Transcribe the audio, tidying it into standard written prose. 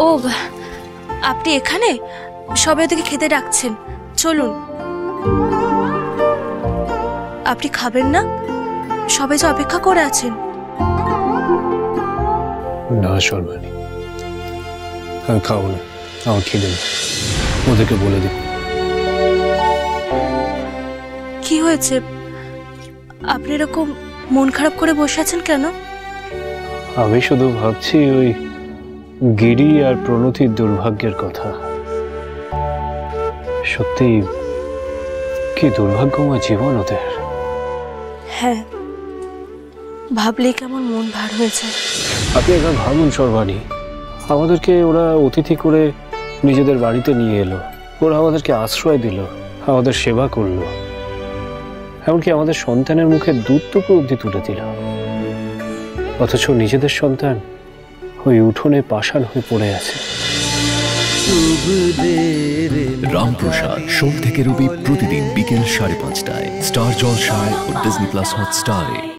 ও, আপনি এখানে? সবাই ওদেরকে খেতে ডাকছেন, চলুন। আপনি খাবেন না? সবাই যে অপেক্ষা করে আছেন। না সর্বাণী, আমি খাবো না, আমার খিদে নেই। ওদেরকে বলে দিন। কি হয়েছে? আপনি এরকম মন খারাপ করে বসে আছেন কেন? আমি শুধু ভাবছি ওই গিরি আর প্রণতির দুর্ভাগ্যের কথা। সত্যি কি দুর্ভাগ্যময় জীবন ওদের। হ্যাঁ, ভাবলেই কেমন মন ভার হয়ে যায়। আপনি একবার ভাবুন সর্বাণী, আমাদেরকে ওরা অতিথি করে নিজেদের বাড়িতে নিয়ে এলো, ওরা আমাদেরকে আশ্রয় দিল, আমাদের সেবা করলো, এমনকি আমাদের সন্তানের মুখে দুধটুকু অবধি তুলে দিল। অথচ নিজেদের সন্তান ওই উঠোনে পাষাণ হয়ে পড়ে আছে। রামপ্রসাদ সোম থেকে রবি প্রতিদিন বিকেল 5:30টায় স্টার জলসায় ও ডিজনি প্লাস হটস্টারে।